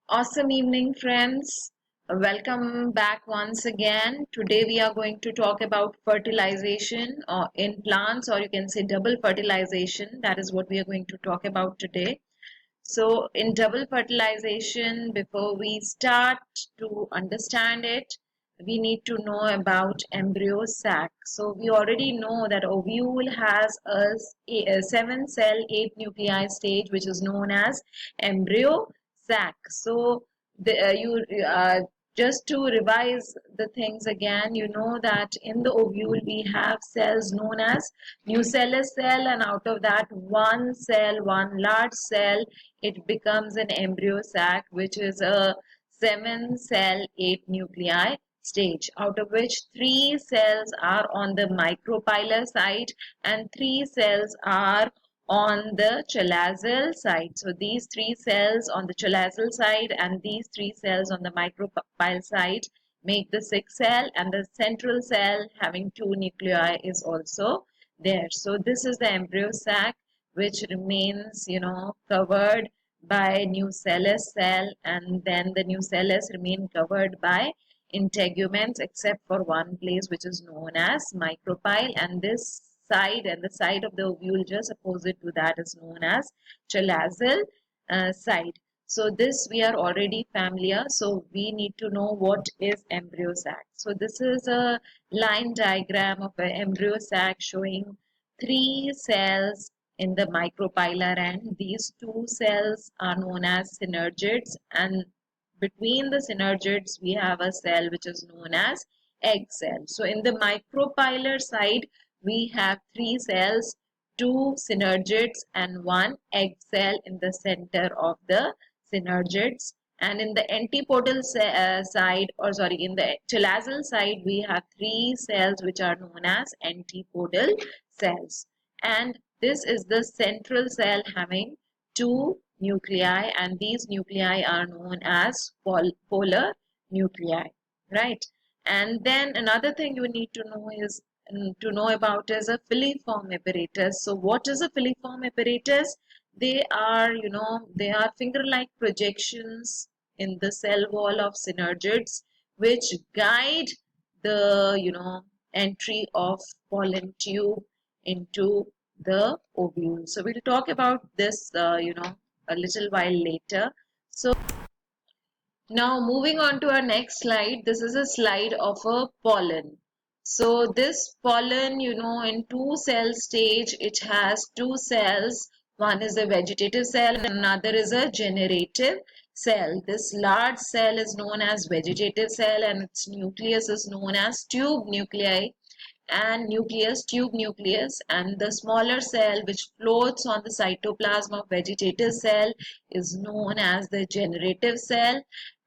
Awesome evening, friends. Welcome back once again. Today we are going to talk about fertilization in plants, or you can say double fertilization. That is what we are going to talk about today. So, in double fertilization, before we start to understand it, we need to know about embryo sac. So, we already know that ovule has a 7 cell, 8 nuclei stage, which is known as embryo sac. So, you just to revise the things again, you know that in the ovule we have cells known as nucellus cell, and out of that one cell, one large cell, it becomes an embryo sac, which is a 7 cell, 8 nuclei stage, out of which 3 cells are on the micropylar side and 3 cells are on the chalazal side. So these 3 cells on the chalazal side and these 3 cells on the micropyle side make the 6 cell, and the central cell having 2 nuclei is also there. So this is the embryo sac, which remains, covered by nucellus cell, and then the nucellus remain covered by integuments except for one place, which is known as micropyle, and this side and the side of the ovule just opposite to that is known as chalazal side. So this we are already familiar. So we need to know what is embryo sac. So this is a line diagram of an embryo sac showing 3 cells in the micropylar end. These 2 cells are known as synergids, and between the synergids we have a cell which is known as egg cell. So in the micropylar side we have 3 cells, 2 synergids and one egg cell in the center of the synergids. And in the antipodal side, or sorry, in the chalazal side, we have 3 cells which are known as antipodal cells. And this is the central cell having 2 nuclei, and these nuclei are known as polar nuclei, right? And then another thing you need to know is about is a filiform apparatus. So what is a filiform apparatus? They are, they are finger-like projections in the cell wall of synergids which guide the, entry of pollen tube into the ovule. So we'll talk about this, a little while later. So now moving on to our next slide, this is a slide of a pollen. So this pollen, in 2 cell stage, it has 2 cells. One is a vegetative cell and another is a generative cell. This large cell is known as vegetative cell and its nucleus is known as tube nuclei and tube nucleus, and the smaller cell which floats on the cytoplasm of vegetative cell is known as the generative cell.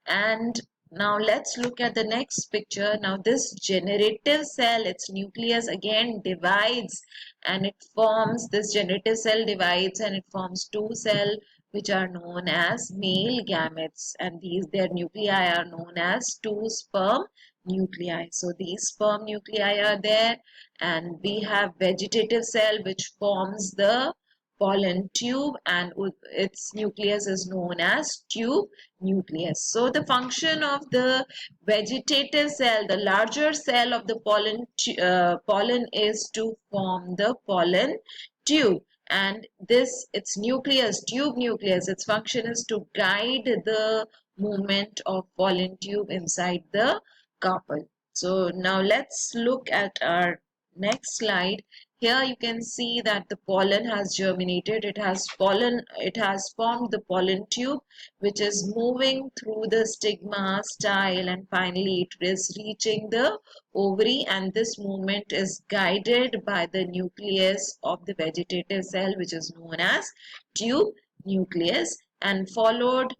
And now let's look at the next picture. Now this generative cell, its nucleus again divides and it forms, this generative cell divides and it forms 2 cells which are known as male gametes, and their nuclei are known as 2 sperm nuclei. So these sperm nuclei are there, and we have vegetative cell which forms the pollen tube, and its nucleus is known as tube nucleus. So the function of the vegetative cell, the larger cell of the pollen is to form the pollen tube, and its nucleus, tube nucleus, its function is to guide the movement of pollen tube inside the carpel. So now let's look at our next slide. Here you can see that the pollen has germinated. It has formed the pollen tube which is moving through the stigma, style, and finally it is reaching the ovary, and this movement is guided by the nucleus of the vegetative cell which is known as tube nucleus, and followed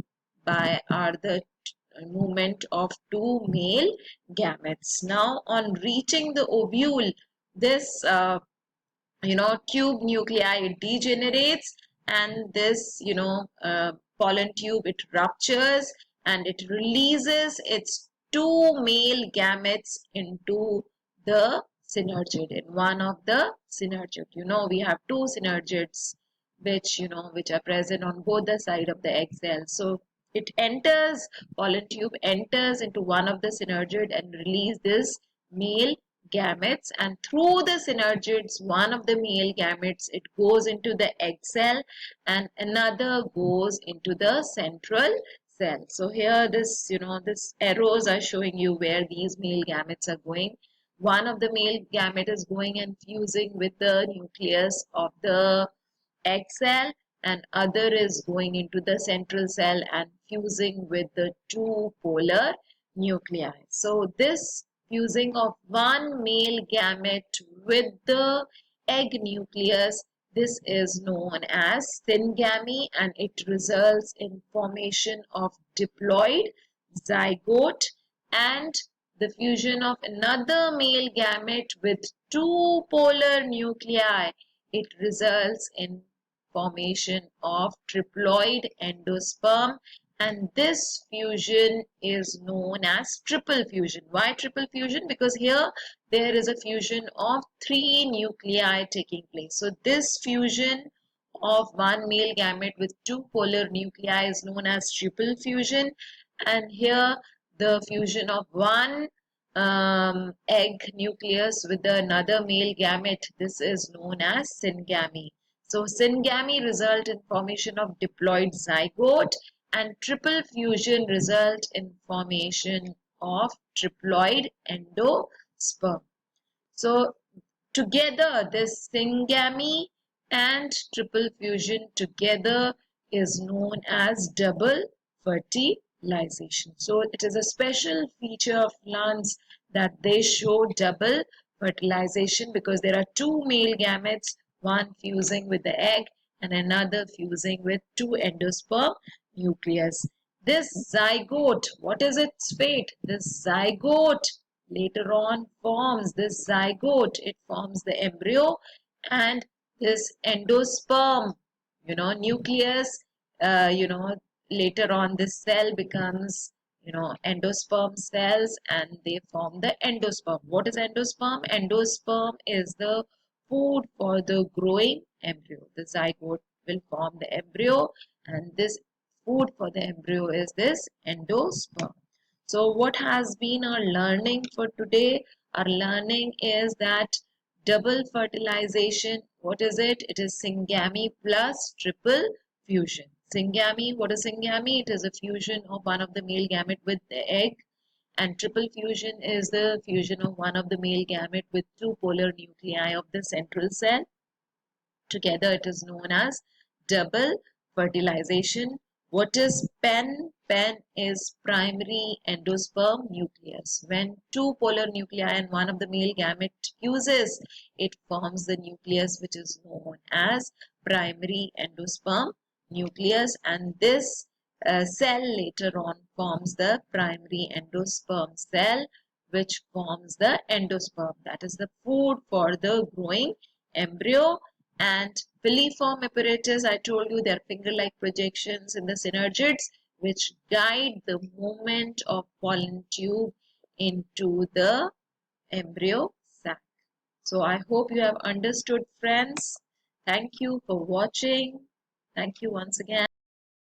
by the movement of 2 male gametes. Now on reaching the ovule, this tube nuclei degenerates, and this pollen tube, it ruptures and it releases its 2 male gametes into the synergid, in one of the synergid. We have 2 synergids which are present on both the side of the egg cell. So it enters, pollen tube enters into one of the synergid and release this male gametes, and through the synergids, one of the male gametes, it goes into the egg cell and another goes into the central cell. So here this, this arrows are showing you where these male gametes are going. One of the male gamete is going and fusing with the nucleus of the egg cell, and other is going into the central cell and fusing with the two polar nuclei. So this fusing of one male gamete with the egg nucleus, this is known as syngamy, and it results in formation of diploid zygote and the fusion of another male gamete with two polar nuclei. It results in formation of triploid endosperm, and this fusion is known as triple fusion. Why triple fusion? Because here there is a fusion of three nuclei taking place. So this fusion of one male gamete with two polar nuclei is known as triple fusion, and here the fusion of one egg nucleus with another male gamete, this is known as syngamy. So syngamy result in formation of diploid zygote, and triple fusion result in formation of triploid endosperm. So together this syngamy and triple fusion together is known as double fertilization. So it is a special feature of plants that they show double fertilization because there are two male gametes, one fusing with the egg and another fusing with two endosperm nucleus. This zygote, what is its fate? This zygote later on forms this zygote. It forms the embryo, and this endosperm, nucleus, later on this cell becomes, endosperm cells, and they form the endosperm. What is endosperm? Endosperm is the food for the growing embryo. The zygote will form the embryo, and this food for the embryo is this endosperm. So what has been our learning for today? Our learning is that double fertilization, what is it? It is syngamy plus triple fusion. Syngamy, what is syngamy? It is a fusion of one of the male gamete with the egg, and triple fusion is the fusion of one of the male gamete with two polar nuclei of the central cell. Together it is known as double fertilization. What is PEN? PEN is primary endosperm nucleus. When two polar nuclei and one of the male gamete fuses, it forms the nucleus which is known as primary endosperm nucleus, and this cell later on forms the primary endosperm cell which forms the endosperm. That is the food for the growing embryo. And filiform apparatus, I told you, they are finger-like projections in the synergids which guide the movement of pollen tube into the embryo sac. So I hope you have understood, friends. Thank you for watching. Thank you once again.